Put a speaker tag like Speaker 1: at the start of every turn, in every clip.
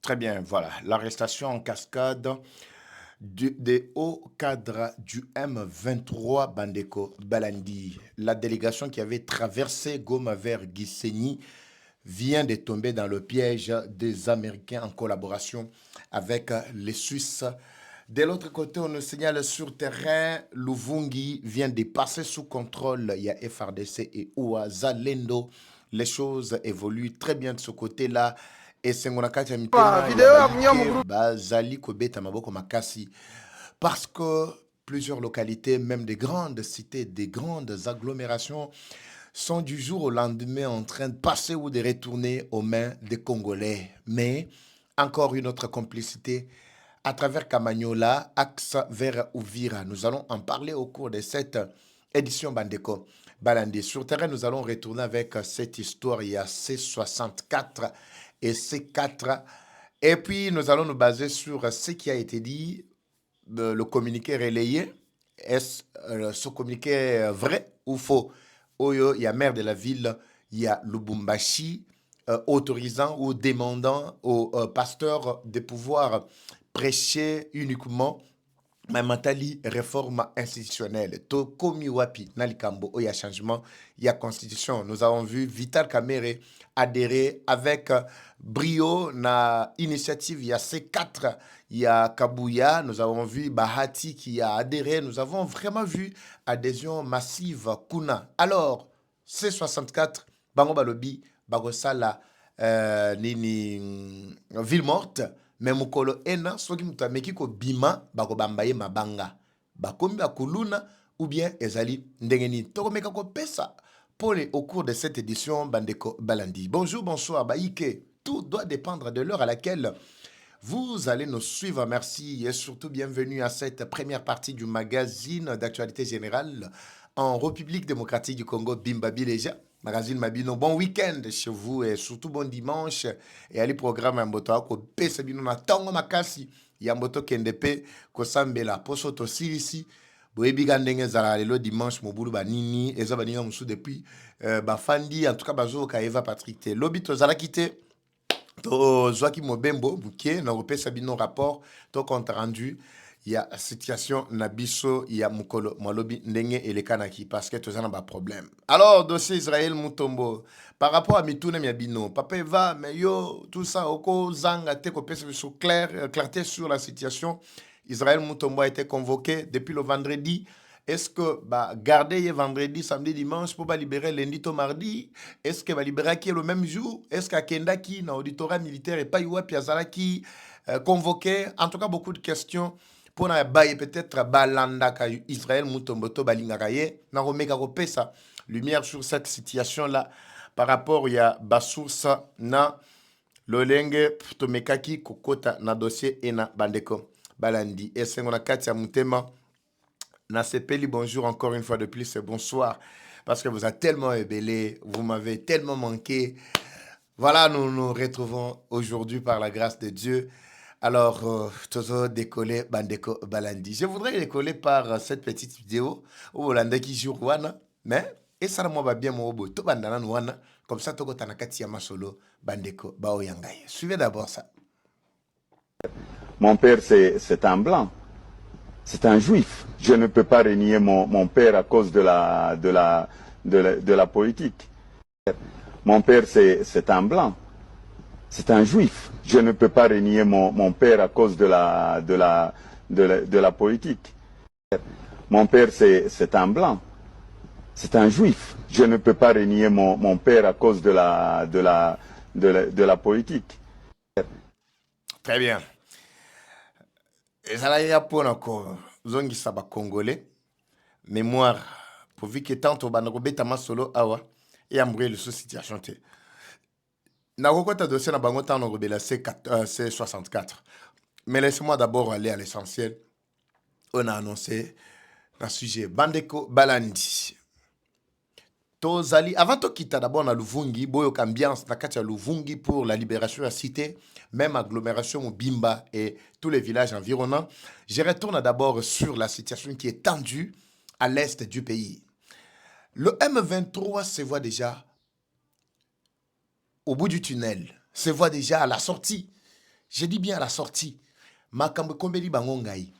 Speaker 1: Très bien, voilà. L'arrestation en cascade des hauts cadres du M23 Bandeko Balandi. La délégation qui avait traversé Goma vers Gisenyi vient de tomber dans le piège des Américains en collaboration avec les Suisses. De l'autre côté, on nous signale sur terrain, Luvungi vient de passer sous contrôle. Il y a FRDC et Ouazalendo. Les choses évoluent très bien de ce côté-là. Et Sengonakati ya mitema ya baike bazali kobeta maboko makasi parce que plusieurs localités, même des grandes cités, des grandes agglomérations sont du jour au lendemain en train de passer ou de retourner aux mains des Congolais. Mais encore une autre complicité à travers Camagnola, axe vers Ouvira. Nous allons en parler au cours de cette édition Bandeko Balandi. Sur terrain, nous allons retourner avec cette histoire. Il y a C64 et C4. Et puis, nous allons nous baser sur ce qui a été dit, le communiqué relayé. Est-ce ce communiqué vrai ou faux? Oyo, il y a maire de la ville, il y a Lubumbashi, autorisant ou demandant aux pasteurs de pouvoir prêcher uniquement Mamatali réforme institutionnelle. To komi wapi nalikambo il y a changement, il y a constitution. Nous avons vu Vital Kamerhe adhérer avec brio na initiative. Il y a C4, il y a Kabuya. Nous avons vu Bahati qui a adhéré. Nous avons vraiment vu adhésion massive Kuna. Alors, C64, Bango Balobi, Bagosala, nini, ville morte. Me mukolo ena soki mutu ameki kobima bakobamba ye mabanga bakomi bakuluna ou bien ezali ndenge nini tokomeka kopesa pole au cours de cette édition Bandeko Balandi. Bonjour, bonsoir, Baïke. Tout doit dépendre de l'heure à laquelle vous allez nous suivre. Merci et surtout bienvenue à cette première partie du magazine d'actualité générale en République démocratique du Congo, Bimbabi Leja. Magazine Mabino, bon week-end chez vous et surtout bon dimanche. Et allez programme Yamboto ko pesa bino na tongo makasi Yamboto kendepe ko sambela poso to sirisi. Boyebi gandenge zala lelo dimanche mobulu banini eza baninga musu depuis bafandi en tout cas bazo ka Eva Patrick te. Lobito zala kite to zwaki mobembo buke na kopesa bino rapport to compte rendu. Il y a situation nabiso, il y a mukolo malobi ndenge elekanaki parce que tous en a problème. Alors dossier Israël Mutombo par rapport à Mituna Miabino, papa Eva mais yo tout ça oko zanga te ko pesa sur clarté sur la situation. Israël Mutombo a été convoqué depuis le vendredi. Est-ce que garder vendredi, samedi, dimanche pour libérer lundi au mardi? Est-ce que libérer qui est le même jour? Est-ce qu'à Kendaki, dans l'auditorat militaire et pas Piazala qui convoqué? En tout cas, beaucoup de questions pour peut-être balanda ka Israël Mutomboto balingakaye na romeka kopesa lumière sur cette situation là par rapport ya basource na lolenge tomekaki kokota na dossier ena bandeko balandi esengo na kati ya mutema na sepeli. Bonjour encore une fois de plus et bonsoir parce que vous êtes tellement ébélé, vous m'avez tellement manqué. Voilà, nous nous retrouvons aujourd'hui par la grâce de Dieu. Alors, toujours décoller Bandeko Balandi. Je voudrais décoller par cette petite vidéo où Hollande qui joue Rwanda, mais et ça moi va bien mon obo to bandana Rwanda comme ça toko tanakati ya masolo Bandeko Baoyangai. Suivez d'abord ça.
Speaker 2: Mon père c'est un blanc, c'est un juif. Je ne peux pas renier mon père à cause de la politique. Mon père c'est un blanc. C'est un juif. Je ne peux pas renier mon père à cause de la politique. Mon père, c'est un blanc. C'est un juif. Je ne peux pas renier mon père à cause de la politique.
Speaker 1: Très bien. Et ça là, pour encore, zongi saba congolais, mémoire, pour vu que tant au banagobeta masolo awa, et ambré le sous situation te. Nakokota dossier na bango tano rebela C64. Mais laissez-moi d'abord aller à l'essentiel. On a annoncé un sujet Bandeko Balandi. Tozali avant to kita d'abord na Luvungi, boyo ambiance na kati ya Luvungi pour la libération de la cité, même agglomération Bimba et tous les villages environnants. Je retourne d'abord sur la situation qui est tendue à l'est du pays. Le M23 se voit déjà au bout du tunnel, se voit déjà à la sortie. Je dis bien à la sortie. Makambo kombeli bango ngai.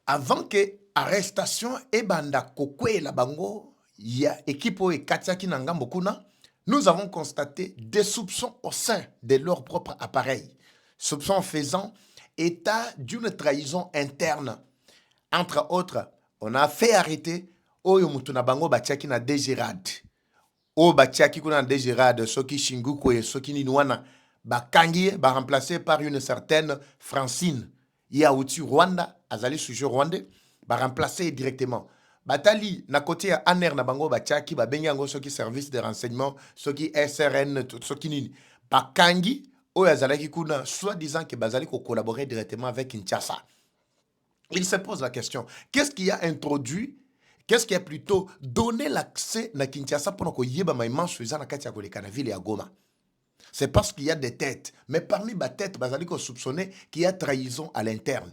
Speaker 1: Avant que arrestation et banda kokwe la bango, ya équipe et katiaki nangambo kuna, nous avons constaté des soupçons au sein de leur propre appareil. Soupçons faisant état d'une trahison interne. Entre autres, on a fait arrêter Oyo Mutuna Bango Batiaki na Dégérade. O Batiaki kuna Dégérade, Soki Shinguko et Soki Ninwana, Bakangi, remplacé par une certaine Francine. Yaouti Rwanda, Azali sujet rwandais, remplacé directement. Batali, na côté à Aner na Bango Batiaki, Benyango Soki service de renseignement, Soki SRN, Soki Nini. Bakangi, Oyo Azalaki kuna, soi-disant que Bazali ko collaborer directement avec Kinshasa. Il se pose la question, qu'est-ce qui a introduit, qu'est-ce qui a plutôt donné l'accès à Kinshasa pour que Yeba Maïman soit dans la ville et à Goma? C'est parce qu'il y a des têtes. Mais parmi les têtes, Bazali ko soupçonné qu'il y a trahison à l'interne.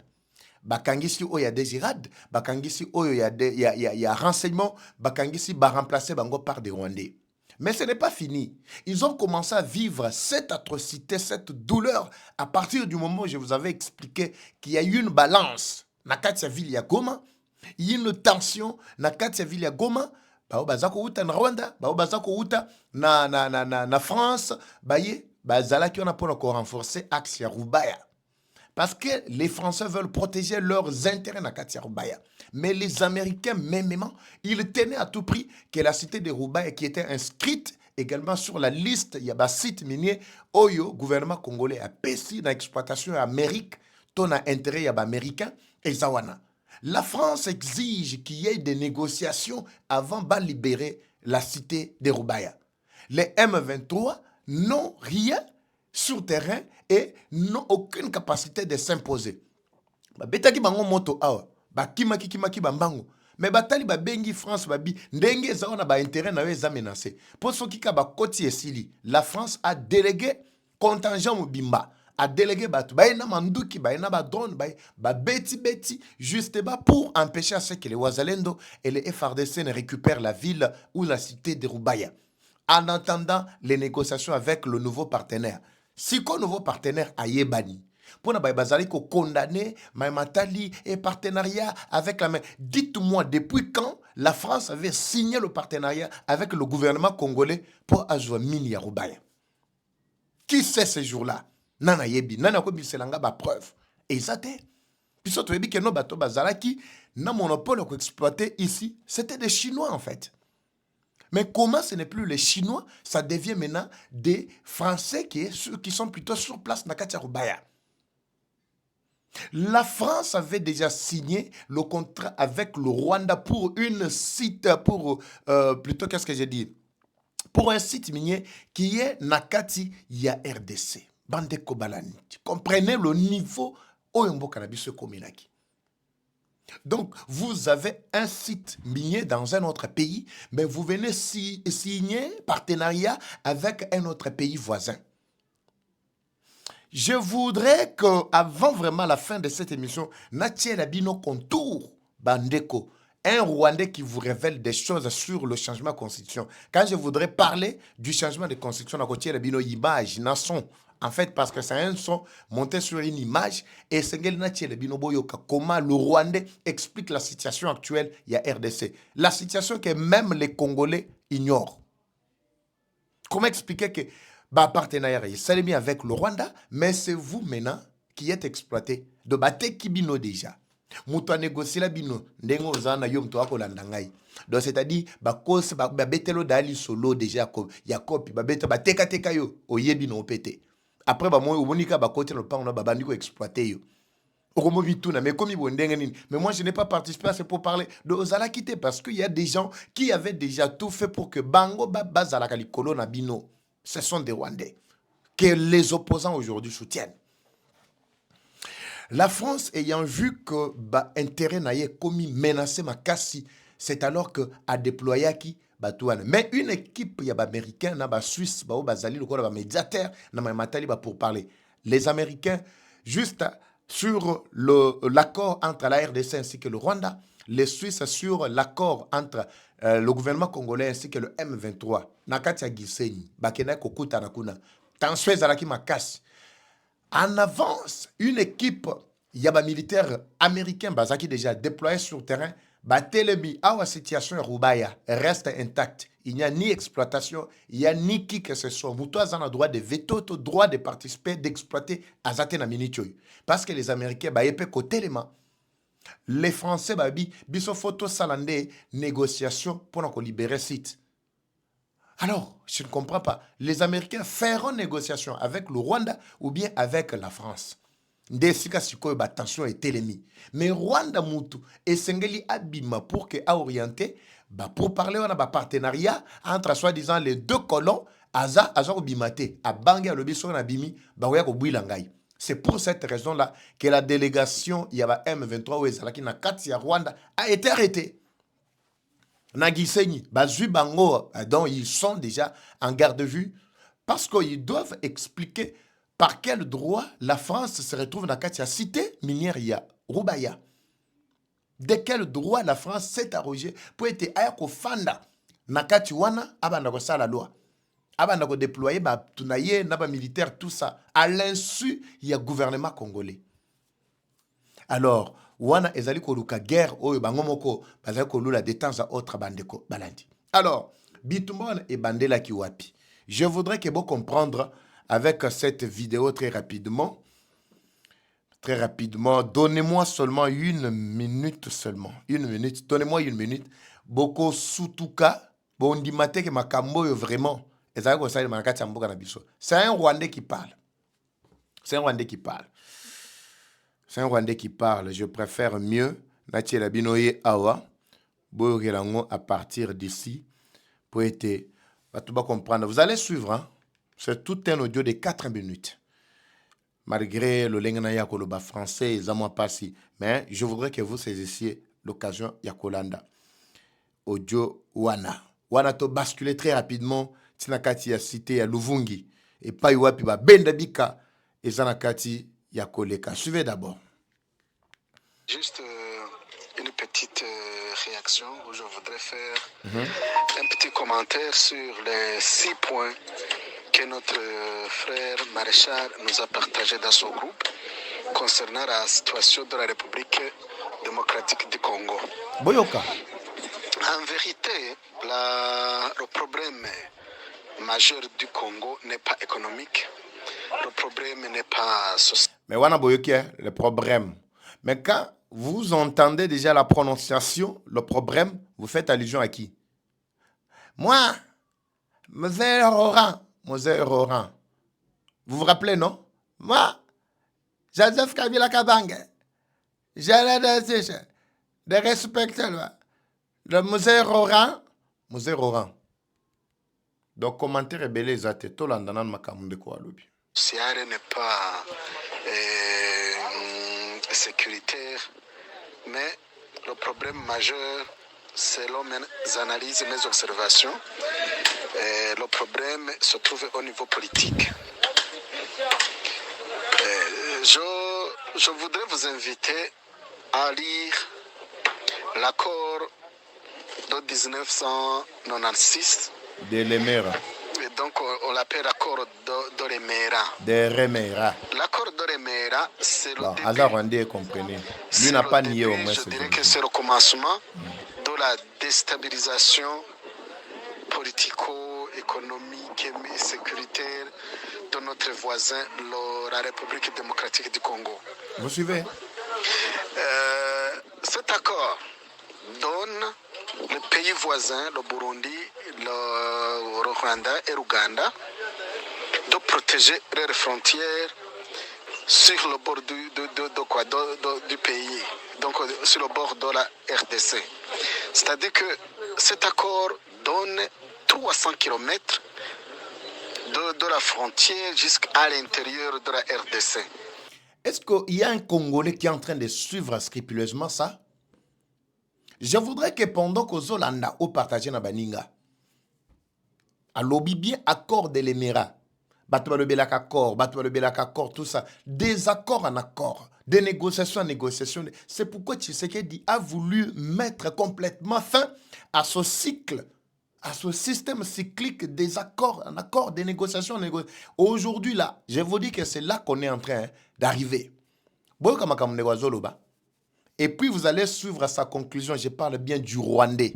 Speaker 1: Bakangisi il y a désirade, Bakangisi il y a renseignement, Bakangisi va remplacer Bango par des Rwandais. Mais ce n'est pas fini. Ils ont commencé à vivre cette atrocité, cette douleur à partir du moment où je vous avais expliqué qu'il y a eu une balance. Nakatia ville ya Goma, il y a une tension. Nakatia ville ya Goma, bao bazako uta na Rwanda, bao bazako uta na France, baye bazala qui on a pour renforcer axe ya Rubaya. Parce que les Français veulent protéger leurs intérêts dans Katia Rubaya. Mais les Américains, mêmement, ils tenaient à tout prix que la cité de Rubaya, qui était inscrite également sur la liste, il y a des sites miniers, Oyo, gouvernement congolais, a payé dans l'exploitation Amérique, ton intérêt américain et Zawana. La France exige qu'il y ait des négociations avant de libérer la cité de Rubaya. Les M23 n'ont rien sur terrain et n'ont aucune capacité de s'imposer. Betaki bango moto awa, kimaki bambango. Mais batali ba bengi France babi ndenge za ona ba intérêt na weza menacé. Pour ceux qui ka ba koti esili, la France a délégué contingent mobimba, a délégué batu baina manduki baina ba drone ba beti justement pour empêcher à ce que les Wazalendo et les FRDC ne récupèrent la ville ou la cité de Rubaya. En attendant les négociations avec le nouveau partenaire. Si le nouveau partenaire a yebani, pour ne pas condamner Maïmatali et partenariat avec la main. Dites-moi, depuis quand la France avait signé le partenariat avec le gouvernement congolais pour ajouter Mini Rubaya? Qui sait ces jours-là? Nana yebi, nana ko biselanga ba preuve. Et ça t'est. Puis surtout yebi que no bateau bazalaki na monopole qu'on exploitait ici, c'était des Chinois en fait. Mais comment ce n'est plus les Chinois, ça devient maintenant des Français qui sont plutôt sur place dans Katia Rubaya. La France avait déjà signé le contrat avec le Rwanda pour une site, plutôt qu'est-ce que j'ai dit? Pour un site minier qui est Nakati, il y a RDC. Bande Kobalani. Comprenez le niveau Oyombo Cannabis Kominaki. Donc, vous avez un site minier dans un autre pays, mais vous venez signer partenariat avec un autre pays voisin. Je voudrais qu'avant vraiment la fin de cette émission, Natie Labino contour Bandeko, un Rwandais qui vous révèle des choses sur le changement de constitution. Quand je voudrais parler du changement de constitution, Natie Labino image, Nasson. En fait, parce que c'est un son monté sur une image et c'est comment le Rwandais explique la situation actuelle, il y a RDC. La situation que même les Congolais ignorent. Comment expliquer que partenariat est bien avec le Rwanda, mais c'est vous maintenant qui êtes exploité. De battre qui bino déjà. Mouto a négocié la bino, ndengo zana yom to akolanda ngai. Donc c'est-à-dire cause betelo dali solo déjà Yakob babeta teka yo oyebino opete. Après moi omonika côté le pan on a babandiko exploité yo. Mais comme mais moi je n'ai pas participé à ce pour parler de Ozala quitté parce qu'il y a des gens qui avaient déjà tout fait pour que Bango Bazala Kalikolo na bino. Ce sont des Rwandais que les opposants aujourd'hui soutiennent. La France ayant vu que intérêt n'a commis menacé Makassi, c'est alors que a déployé qui Batouane. Mais une équipe y a américain na Suisse bazali le quoi médiateur na matali pour parler. Les Américains juste sur l'accord entre la RDC ainsi que le Rwanda, les Suisses sur l'accord entre le gouvernement congolais ainsi que le M23. Nakatia Gisenyi, Bakena Kokuta Nakuna, Tanswe Zalaki Makasi. En avance, une équipe, il y a des militaires américains qui déjà déployés sur le terrain. Batelemi, la situation de Roubaya reste intacte. Il n'y a ni exploitation, il n'y a ni qui que ce soit. Vous tous avez le droit de veto, le droit de participer, d'exploiter Azate na Minichoy. Parce que les Américains, ils peuvent côté les mains. Les Français, biso photo salande négociation pour libérer le site. Alors, je ne comprends pas. Les Américains feront négociation avec le Rwanda ou bien avec la France. Ndesika sikoyo tension est télémi. Mais Rwanda mutu esengeli abima pour que a orienté pour parler on a un partenariat entre soi-disant les deux colons aza obimate a bangi a lobi so na bimi ba ya ko bwilangai. C'est pour cette raison-là que la délégation yaba M23 ou ezalaki na kati ya Rwanda a été arrêtée. Nagisenyi, Bazui Bango, donc ils sont déjà en garde-vue parce qu'ils doivent expliquer par quel droit la France se retrouve dans la cité minière ya Roubaya. De quel droit la France s'est arrogée pour être ayako fanda na kati wana abanda ko sala loi. Abanda ko déployer ba tunaye na ba militaire tout ça à l'insu ya gouvernement congolais. Alors, wana ezali koluka guerre oyo bangomoko bazali kolula de temps à autre bandeko balandi. Alors, Bitumbona et Bandela Kiwapi. Je voudrais que vous comprendre avec cette vidéo très rapidement. Très rapidement, donnez-moi seulement une minute seulement. Une minute, donnez-moi une minute. Boko Sutuka, bondi mate ke makambo yo vraiment. Ezali ko sali manakati mboka na biso. C'est un Rwandais qui parle. C'est un Rwandais qui parle. C'est un Rwandais qui parle. Je préfère mieux Natie Labinoye Awa, Boyogelango à partir d'ici pour être. Tu vas comprendre. Vous allez suivre. Hein? C'est tout un audio de 4 minutes. Malgré le lenganaya koloba français, ils ont pas si. Mais je voudrais que vous saisissiez l'occasion Yakolanda. Audio Wana. Wana to basculer très rapidement. Tinakati ya cité ya Luvungi. Et pas Iwapi ba Bendabika. Et Zanakati Yakoleka. Suivez d'abord.
Speaker 3: Juste une petite réaction où je voudrais faire un petit commentaire sur les 6 points que notre frère Maréchal nous a partagé dans son groupe concernant la situation de la République démocratique du Congo.
Speaker 1: Boyoka.
Speaker 3: En vérité, le problème majeur du Congo n'est pas économique, le problème n'est pas social.
Speaker 1: Mais wana boyoki, le problème. Mais quand vous entendez déjà la prononciation, le problème, vous faites allusion à qui? Moi, Mzee Roran. Mzee Roran. Vous vous rappelez, non? Moi, Joseph Kabila Kabange. J'allais de respecter le Mzee Roran. Mzee Roran. Donc, commentaire rebelle, ils ont été tout l'andanan makamunde kwa lobi.
Speaker 3: Social n'est pas sécuritaire, mais le problème majeur, selon mes analyses et mes observations, le problème se trouve au niveau politique. Je voudrais vous inviter à lire l'accord de 1996.
Speaker 1: De Lemera.
Speaker 3: Donc, on l'appelle l'accord de Remera.
Speaker 1: De Remera.
Speaker 3: L'accord de Remera, c'est le début.
Speaker 1: Azarwandé, comprenez. Lui n'a pas nié au moins.
Speaker 3: Je dirais que c'est le commencement de la déstabilisation politico-économique et sécuritaire de notre voisin, la République démocratique du Congo.
Speaker 1: Vous suivez?
Speaker 3: Cet accord donne les pays voisins, le Burundi, le Rwanda et l'Ouganda, de protéger leurs frontières sur le bord du pays, donc sur le bord de la RDC. C'est-à-dire que cet accord donne 300 km de la frontière jusqu'à l'intérieur de la RDC.
Speaker 1: Est-ce qu'il y a un Congolais qui est en train de suivre scrupuleusement ça? Je voudrais que pendant que Zolanda au partagé na baninga, à lobby bien accord de l'Émirat, accord, tout ça, des accords en accord, des négociations en négociations. C'est pourquoi Tshisekedi a voulu mettre complètement fin à ce cycle à ce système cyclique des accords, un accord, des négociations. Aujourd'hui, là, je vous dis que c'est là qu'on est en train d'arriver. Et puis, vous allez suivre à sa conclusion. Je parle bien du Rwandais.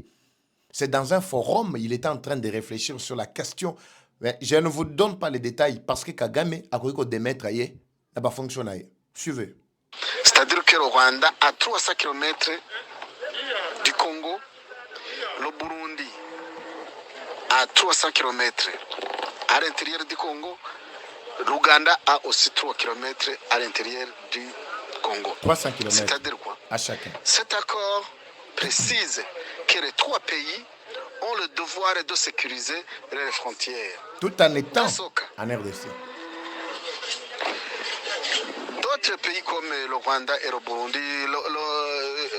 Speaker 1: C'est dans un forum, il était en train de réfléchir sur la question. Mais je ne vous donne pas les détails parce que Kagame a cru qu'on démettre ailleurs, n'a pas fonctionné. Suivez.
Speaker 3: C'est-à-dire que le Rwanda, à 300 km du Congo, le Burundi, à 300 km à l'intérieur du Congo, l'Ouganda a aussi 3 km à l'intérieur du Congo.
Speaker 1: 300 km.
Speaker 3: C'est-à-dire quoi?
Speaker 1: À chacun.
Speaker 3: Cet accord précise que les trois pays ont le devoir de sécuriser les frontières.
Speaker 1: Tout en étant
Speaker 3: Dans ce cas,
Speaker 1: en RDC.
Speaker 3: d'autres pays comme le Rwanda et le Burundi,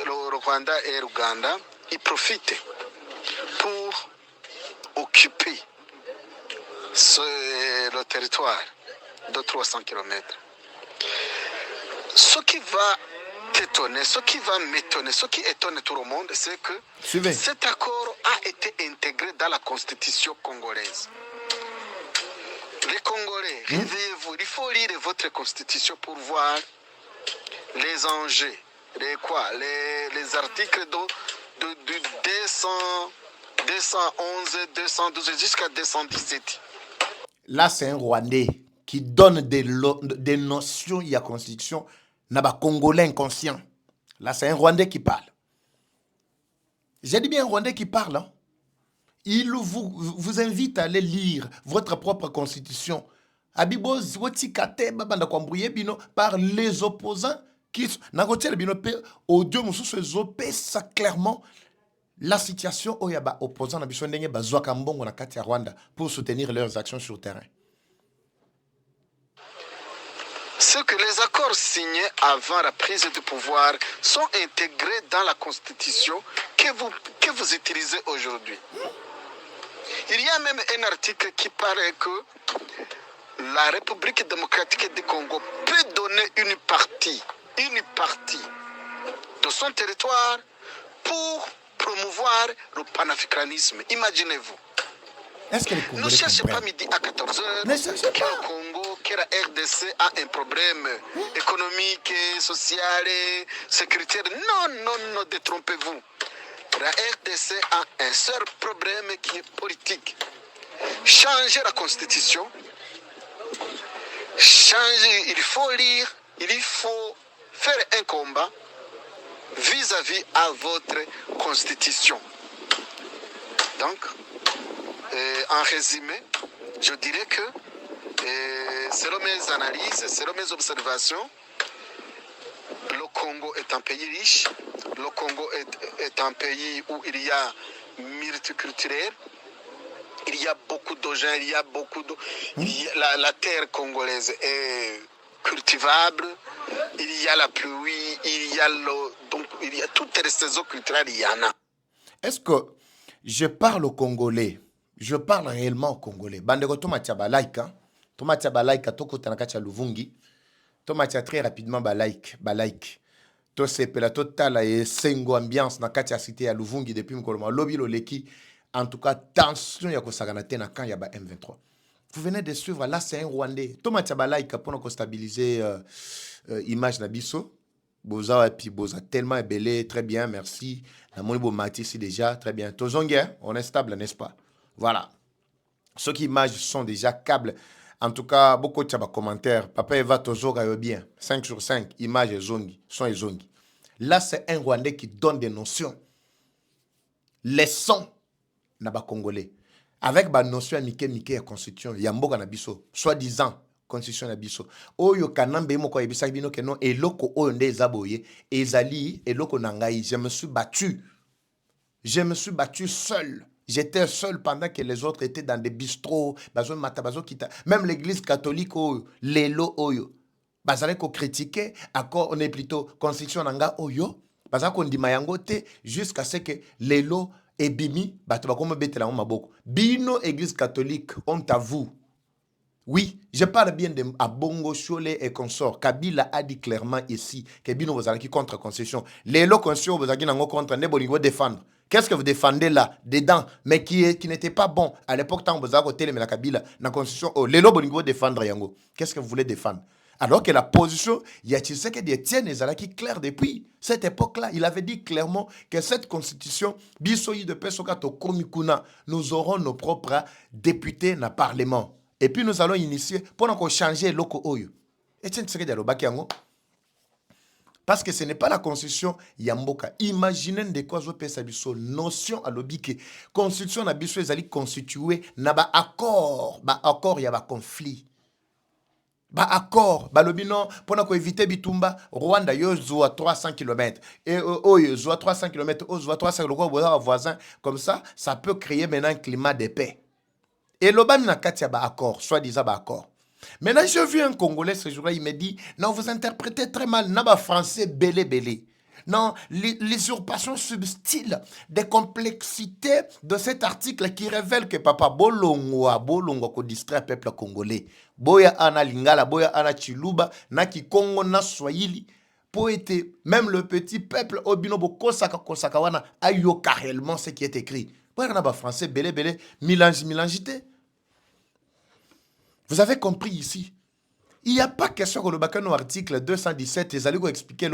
Speaker 3: le Rwanda et l'Ouganda, ils profitent pour occuper le territoire de 300 km. Ce qui va t'étonner, ce qui va m'étonner, ce qui étonne tout le monde, c'est que
Speaker 1: Suivez.
Speaker 3: cet accord a été intégré dans la constitution congolaise. Les Congolais, réveillez-vous, il faut lire votre constitution pour voir les enjeux, les articles de 211, 212 jusqu'à 217.
Speaker 1: Là, c'est un Rwandais qui donne des notions, il y a constitution, n'a pas Congolais inconscient. Là, c'est un Rwandais qui parle. J'ai dit bien un Rwandais qui parle. Hein? Il vous invite à aller lire votre propre constitution. Par les opposants qui sont. Ça clairement la situation où il y a opposants pour soutenir leurs actions sur le terrain.
Speaker 3: Ce que les accords signés avant la prise de pouvoir sont intégrés dans la constitution que vous utilisez aujourd'hui. Il y a même un article qui paraît que la République démocratique du Congo peut donner une partie de son territoire pour promouvoir le panafricanisme. Imaginez-vous.
Speaker 1: Est-ce que les
Speaker 3: Ne
Speaker 1: Congolais
Speaker 3: cherchez pas
Speaker 1: comprennent?
Speaker 3: midi à 14h
Speaker 1: Ne cherchez
Speaker 3: que
Speaker 1: pas.
Speaker 3: le Congo, que la RDC a un problème économique, social, sécuritaire. Non, détrompez-vous. La RDC a un seul problème qui est politique. Changer la constitution, il faut lire, il faut faire un combat vis-à-vis à votre constitution. Donc, en résumé, je dirais que selon mes analyses, selon mes observations, le Congo est un pays riche, le Congo est un pays où il y a multiculturel, il y a beaucoup de gens, il y a beaucoup de... La terre congolaise est cultivable, il y a la pluie, il y a l'eau, donc il y a toutes les saisons culturelles, il y en a.
Speaker 1: Est-ce que je parle au Congolais? Je parle réellement au Congolais. Bandeko tomatia balaika, tomatia balaika toko tanakacha luvungi, tomatia très rapidement balaik. To sepela totala et sengo ambiance na katia cité ya luvungi depuis mkoloma lobby loleki. En tout cas, tension ya kosagana te na kan ya ba M23. Vous venez de suivre, là c'est un Rwandais. Tomatia balaika pour nous stabiliser image na biso. Boza et puis boza tellement belé, très bien, merci. La monibo mati ici déjà, très bien. Tozongue, on est stable, n'est-ce pas? Voilà. Ceux qui images sont déjà câbles. En tout cas, beaucoup de commentaires. Papa Eva Tozoga bien. 5 sur 5, images et zongi, son et zongi. Là, c'est un Rwandais qui donne des notions. Les sons n'a pas congolais. Avec la notion mike ya constitution, yamboka na biso, soi-disant constitution na biso. Oyo kanambe moko yebisa bino ke non eloko oyo nde ezaboye, ezali eloko nangai, je me suis battu. Je me suis battu seul. J'étais seul pendant que les autres étaient dans des bistrots, bazo matabazo kita. Même l'église catholique oyo, lelo oyo. Bazale ko critiquer, accord on est plutôt constitution nanga oyo. Bazale ko ndima yango te jusqu'à ce que lelo ebimi bato bakoma betela maboko. Bino église catholique, honte à vous. Oui, je parle bien de Abongo, Cholet et consorts. Kabila a dit clairement ici que Bino vous allez contre concession. Les lots constitutions vous allez contre Nebolingo défendre. Qu'est-ce que vous défendez là, dedans, mais qui n'était pas bon à l'époque tant vous avez côté la Kabila, dans la constitution, oh, les lots Bolingo défendre Yango. Qu'est-ce que vous voulez défendre? Alors que la position, il y a que Etienne Ezalaki clair depuis cette époque-là. Il avait dit clairement que cette constitution, Bisoyi de Pesokato Komikuna, nous aurons nos propres députés dans le Parlement. Et puis nous allons initier pour nous changer le loco oyo. Etienne Tshisekedi alobaki yango. Parce que ce n'est pas la constitution Yamboka. Imaginez de quoi je peux sabiso notion à l'obiki. Constitution na biso ezali constituée na ba accord ya ba conflit. Ba accord, ba lobino pour nous éviter bitumba Rwanda yo zoa 300 km et oyo zoa 300 km, o zoa 300 km voisin comme ça peut créer maintenant un climat de paix. Et l'obam na katia ba accord, soi-disant ba accord. Maintenant, j'ai vu un Congolais ce jour-là, il me dit, non, vous interprétez très mal, naba français belé. Non, l'usurpation subtile des complexités de cet article qui révèle que papa bolongo ko distrait le peuple congolais. Boya ana lingala, boya ana chiluba, na ki Congo na swahili. Pour être, même le petit peuple obinobo kosaka wana ayo carrément ce qui est écrit. Boya naba français belé, milangité. Vous avez compris ici. Il n'y a pas question que le Bakano article 217, les alliés expliquer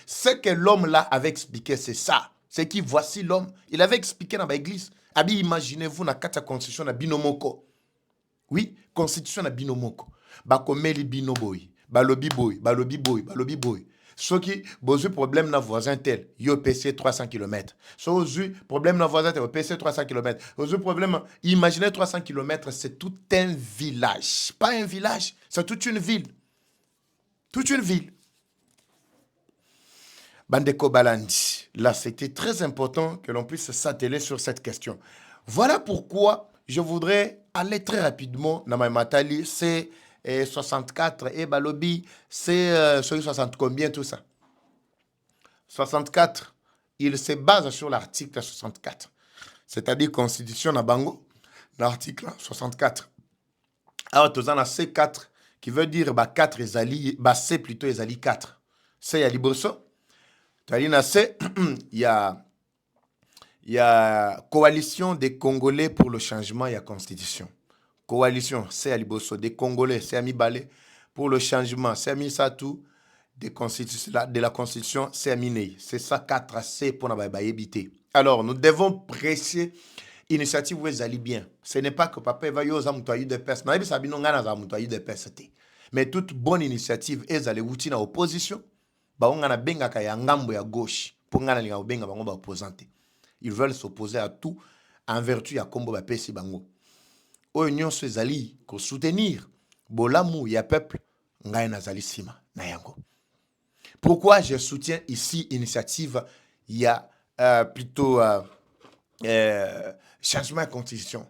Speaker 1: ce que l'homme là avait expliqué, c'est ça. C'est qui voici l'homme. Il avait expliqué dans l'église. Abi, imaginez-vous dans la constitution de Binomoko. Oui, constitution de Binomoko. Bakomeli binoboy, balobi boy. Ce qui, besoin problème dans voisin tel, yo PC 300 km. Ce qui, problème dans voisin tel, PC 300 km. Ce problème, imaginez 300 km, c'est tout un village. Pas un village, c'est toute une ville. Toute une ville. Bandeko Balandi, là, c'était très important que l'on puisse s'atteler sur cette question. Voilà pourquoi je voudrais aller très rapidement dans ma matali, c'est 64 et balobi, c'est 60 combien tout ça? 64, il se base sur l'article 64. C'est-à-dire Constitution na Bango, l'article 64. Alors, tu as C4, qui veut dire 4 ezali, C plutôt ezali 4. C, il y a Liboso. Tu as C, il y a coalition des Congolais pour le changement, il y a Constitution. Coalition, c'est Aliboso, des Congolais, c'est Amibale, pour le changement, c'est Amisatou, de la Constitution, c'est Aminei. C'est ça, 4C pour nous éviter. Alors, nous devons presser l'initiative où ils allaient bien. Ce n'est pas que papa va y avoir de peste. Mais toute bonne initiative, ils allaient outil dans l'opposition. On a benga kaya ngambo ya gauche. Pour nga na benga bango ba opposante. Ils veulent s'opposer à tout en vertu ya kombo ba pesi bango. Union Sezali, pour soutenir Bolamu, il y a peuple, ngai nazali sima na yango. Pourquoi je soutiens ici initiative, il y a plutôt changement de constitution.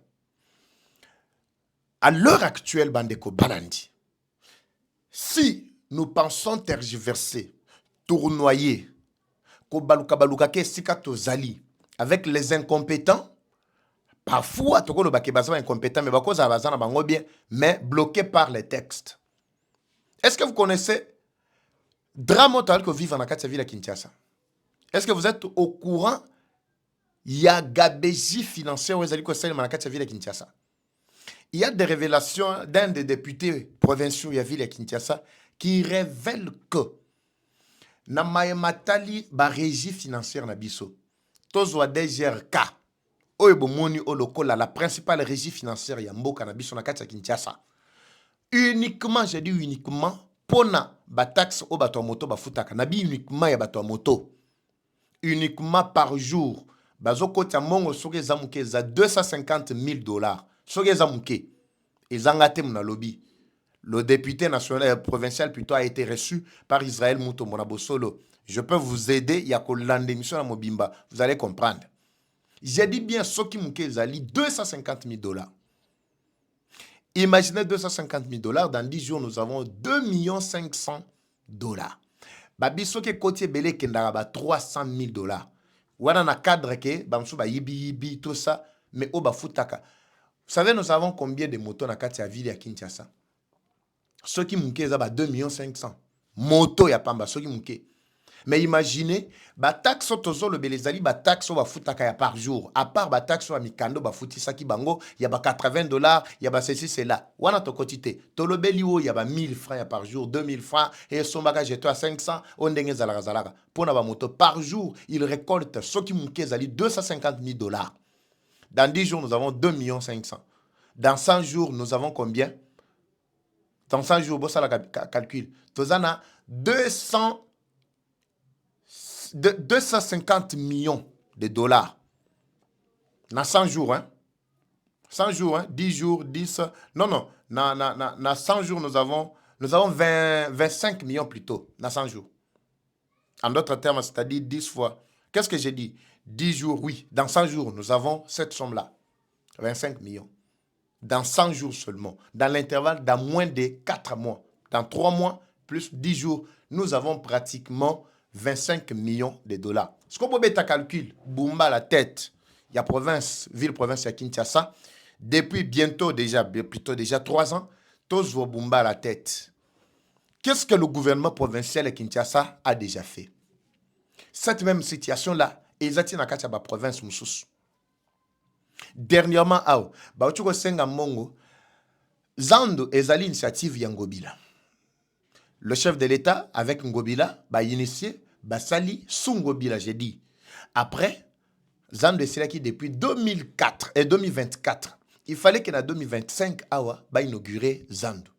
Speaker 1: À l'heure actuelle, Bandeko Balandi, si nous pensons tergiverser, tournoyer, avec les incompétents, parfois, tu es incompétent, mais bloqué par les textes. Est-ce que vous connaissez drame que vivre dans la ville à Kinshasa? Est-ce que vous êtes au courant? Il y a gabégie financière dans la ville à Kinshasa. Il y a des révélations d'un des députés provinciaux de la ville à Kinshasa qui révèlent que na matali ba régie financière na biso. Tozwa DGRK. La principale régie financière ya mboka na biso na kati ya Kinshasa. Uniquement, j'ai dit uniquement, pona ba taxe o bato moto ba futaka. Nabi uniquement ya bato moto. Uniquement par jour. Bazoko tia mongo soge zamuke za $250,000. Soge zamuke. Ezangate muna lobby. Le député national provincial plutôt a été reçu par Israël Mouto Monabosolo. Je peux vous aider, il y a que l'émission à Mobimba. Vous allez comprendre. J'ai dit bien, ce qui m'a dit $250,000. Imaginez $250,000. Dans 10 jours, nous avons $2,500,000. Babi, ce qui est côté belé, qui n'a pas $300,000. Ou dans un cadre qui, bamsou ba yibi, tout ça, mais au ba futaka. savez, nous avons combien de motos dans la ville à Kinshasa? Ceux qui m'ont 2 500 000. Moto ya pamba, ceux qui m'ont. Mais imaginez, ba taxe tozo le belezali, ba taxe va futaka ya par jour. À part ba taxe wa mikando ba futi saki bango, y a ba $80, y a ba ceci c'est là. Wana to quantité. To le belio y a ba 1000 francs ya par jour, 2000 francs et son bagage jeto à 500, on denge zalaka zalaka. Pour na ba moto par jour, il récolte ceux qui m'ont zali $250,000. Dans 10 jours, nous avons 2 500 000. Dans 100 jours, nous avons combien? Dans 100 jours, bossa la calcul. Tozana 250 millions de dollars. Dans 100 jours, hein? 100 jours, hein? 10 jours, 10. Non. Dans 100 jours, nous avons 25 millions plutôt. Dans 100 jours. En d'autres termes, c'est-à-dire 10 fois. Qu'est-ce que j'ai dit? 10 jours, oui. Dans 100 jours, nous avons cette somme-là. 25 millions. Dans 100 jours seulement. Dans l'intervalle dans moins de 4 mois. Dans 3 mois, plus 10 jours, nous avons pratiquement 25 millions de dollars. Ce qu'on peut mettre à calcul, Bumba la tête, il y a province, ville-province à Kinshasa, depuis plutôt déjà 3 ans, tous vos Bumba la tête. Qu'est-ce que le gouvernement provincial de Kinshasa a déjà fait? Cette même situation-là, ils attirent dans la province Moussous. Dernièrement, Baotuko Senga Mongo, Zando ezali initiative Yangobila. Le chef de l'État, avec Ngobila, a initié Basali Sungobila, j'ai dit. Après, Zando est depuis 2004 et 2024. Il fallait qu'en 2025, va inaugurer Zando.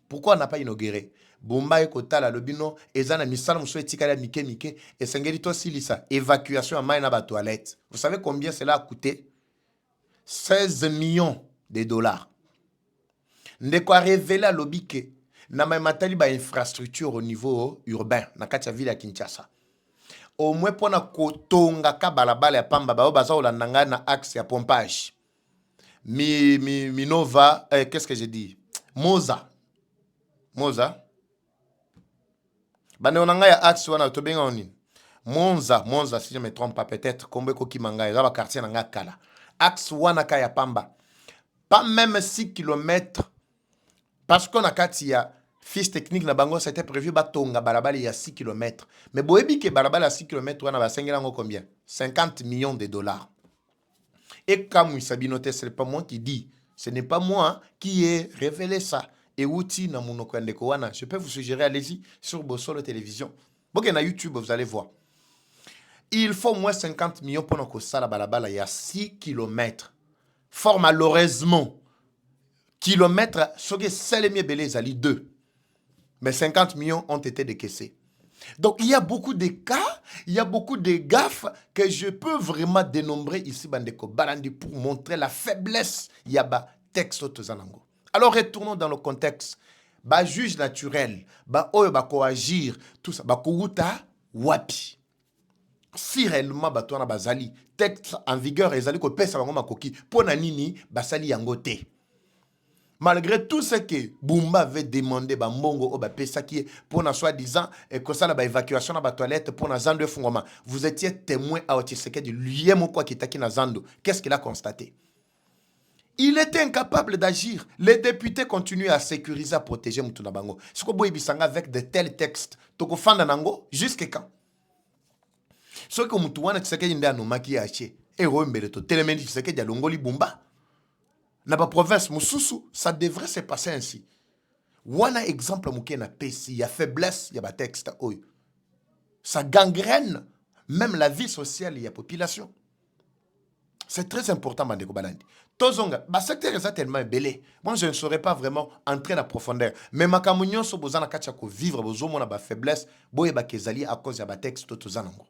Speaker 1: Pourquoi on n'a pas inauguré? Bomba et Kotala, le bino, et Zana Misal, Moussou et Tikala Mike, et Sengerito Silisa, évacuation à Maïna toilette. Vous savez combien cela a coûté? 16 millions de dollars. Ndeko a révélé à lobby que na matali ba infrastructure au niveau urbain na kati ya ville ya Kinshasa. Au moins pour na kotonga ka balabala ya pamba ba baza olandanga na axe ya pompage. Minova, qu'est-ce que j'ai dit? Moza. Bane onanga ya axe wana to benga onini. Monza si je me trompe pas peut-être kombe ko kimanga ya ba quartier nanga kala. Axe wana ka ya pamba. Pas même 6 km. Parce qu'on a kati ya fiche technique na bango, c'était prévu batonga balabala ya 6 km. Mais boebi ke balabala 6 km wana ba sengelango combien? 50 millions de dollars. Et comme Sabinote, ce n'est pas moi qui dis, ce n'est pas moi qui ai révélé ça. Et outi na monoko ndeko wana, je peux vous suggérer, allez-y sur Bossolo Télévision. Bon, na YouTube, vous allez voir. Il faut au moins 50 millions pour nous ça la balabala, il y a 6 km. Fort malheureusement, kilomètres, ce que c'est les mieux belés, 2. Mais 50 millions ont été décaissés. Donc, il y a beaucoup de cas, il y a beaucoup de gaffes que je peux vraiment dénombrer ici, Bandeko Balandi, pour montrer la faiblesse. Il y a des textes Tozanango. Alors, retournons dans le contexte. Juge naturel, oyo agir, tout ça, kouta wapi. Si réellement batona bazali, texte en vigueur, ezali ko pesa bango makoki, pona nini basali yangote. Malgré tout ce que Bumba avait demandé, Mbongo ou pesa qui est pour na soi-disant et que ça la évacuation na toilette pour na Zando Fungoma. Vous étiez témoin à Otiseke du liemo quoi qui taki na Zando. Qu'est-ce qu'il a constaté? Il était incapable d'agir. Les députés continuent à sécuriser, à protéger Mutuna Bango. Ce que Boy Bisanga avec de tels textes, toko fanda nango jusqu'à quand? Ce que Mutuana Tseke Yinda no maki aché. Et Rombele to Telemendi Tseke Dialongoli Bumba. Na ba province Moussousou, ça devrait se passer ainsi. Wana exemple mouké na pesi, il y a faiblesse, il y a ba texte oy. Ça gangrène même la vie sociale, il y a population. C'est très important, Mandeko Balandi. Tozonga, ba secteur est tellement belé. Moi, je ne saurais pas vraiment entrer dans la profondeur. Mais ma kamunyon so bozana kachako vivre, bozomo na ba faiblesse, boye ba kezali à cause ya ba texte tozanango.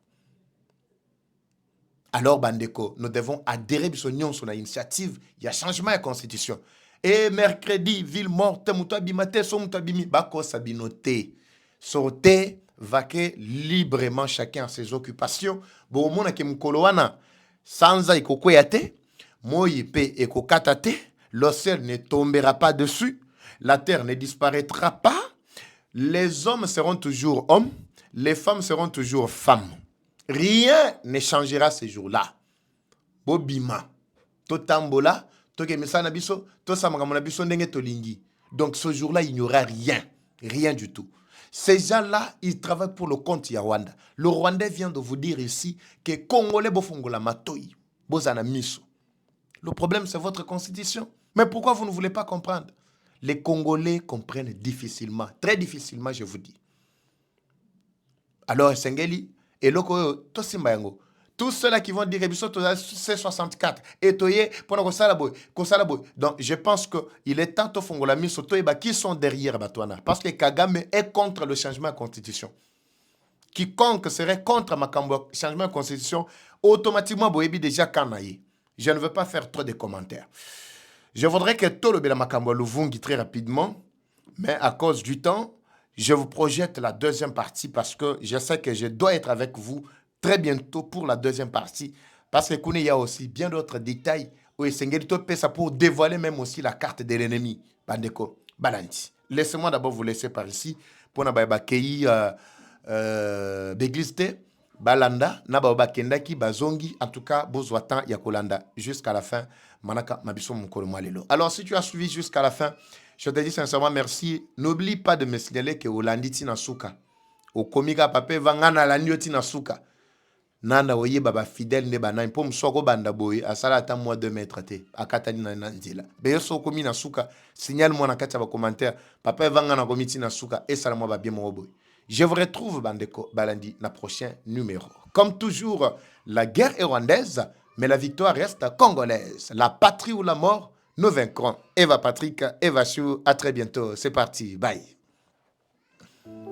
Speaker 1: Alors, Bandeko, nous devons adhérer sur l'initiative. Il y a changement de la constitution. Et mercredi, ville morte, moutabimate, somoutabimi, bako sabinote. Sortez, vaquer librement chacun à ses occupations. Bon, mon aké mukolowana, sanza ikokweyate, moyipe ekokatate, l'océan ne tombera pas dessus, la terre ne disparaîtra pas, les hommes seront toujours hommes, les femmes seront toujours femmes. Rien ne changera ces jours-là. Bobima, totambola, tokemisa na biso, tosamaka na biso ndenge tolingi. Donc ce jour-là, il n'y aura rien. Rien du tout. Ces gens-là, ils travaillent pour le compte ya Rwanda. Le Rwandais vient de vous dire ici que Congolais bofongola matoi, bozana miso. Le problème, c'est votre constitution. Mais pourquoi vous ne voulez pas comprendre? Les Congolais comprennent difficilement, très difficilement, je vous dis. Alors, Sengeli, et loko, tosimbayango. Tous ceux-là qui vont dire que c'est 64 et toye pour boy. Donc je pense que il est temps de faire la mise qui sont derrière Batouana parce que Kagame est contre le changement de constitution. Quiconque serait contre le changement de constitution automatiquement boyebi déjà kanaye. Je ne veux pas faire trop de commentaires. Je voudrais que tout le bien makambo Luvungi très rapidement, mais à cause du temps, je vous projette la deuxième partie parce que je sais que je dois être avec vous très bientôt pour la deuxième partie. Parce que il y a aussi bien d'autres détails où ça pour dévoiler même aussi la carte de l'ennemi. Bandeko, Balanti. Laissez-moi d'abord vous laisser par ici pour n'avoir kei Begliste, Balanda, Naba Kendaki, Bazongi, en tout cas, Bozwatan, Yakolanda, jusqu'à la fin. Manaka, Mabiso, Moukolomalelo. Alors, si tu as suivi jusqu'à la fin, je te dis sincèrement merci. N'oublie pas de me signaler que Olanditi Nasuka, au komika pape vangana landioti Nasuka. Nanda oye baba fidèle ne bana pour msoko banda boy asala ata moi 2 mètres te akatani na nzela be so komi na suka signale moi na kati ba commentaire papa vanga na komiti na suka et sala moi ba bien mo boy. Je vous retrouve bandeko balandi na prochain numéro. Comme toujours, la guerre est rwandaise mais la victoire reste congolaise. La patrie ou la mort, nous vaincrons. Eva Patrick, Eva Chou, à très bientôt. C'est parti. Bye.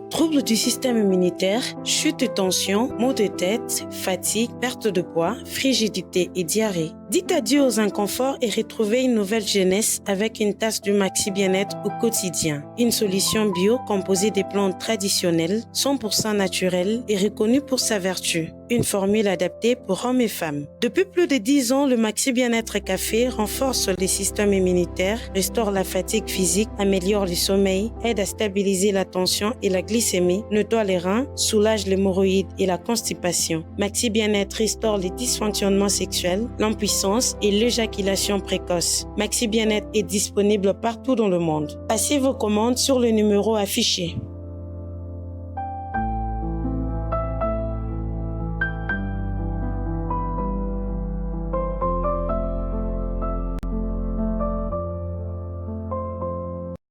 Speaker 4: Troubles du système immunitaire, chute de tension, maux de tête, fatigue, perte de poids, frigidité et diarrhée. Dites adieu aux inconforts et retrouvez une nouvelle jeunesse avec une tasse du Maxi Bien-être au quotidien. Une solution bio composée des plantes traditionnelles, 100% naturelles et reconnue pour sa vertu. Une formule adaptée pour hommes et femmes. Depuis plus de 10 ans, le Maxi Bien-être Café renforce le système immunitaire, restaure la fatigue physique, améliore le sommeil, aide à stabiliser la tension et la glycémie, nettoie les reins, soulage l'hémorroïde et la constipation. Maxi Bien-être restaure les dysfonctionnements sexuels, l'impuissance et l'éjaculation précoce. Maxi Bien-être est disponible partout dans le monde. Passez vos commandes sur le numéro affiché.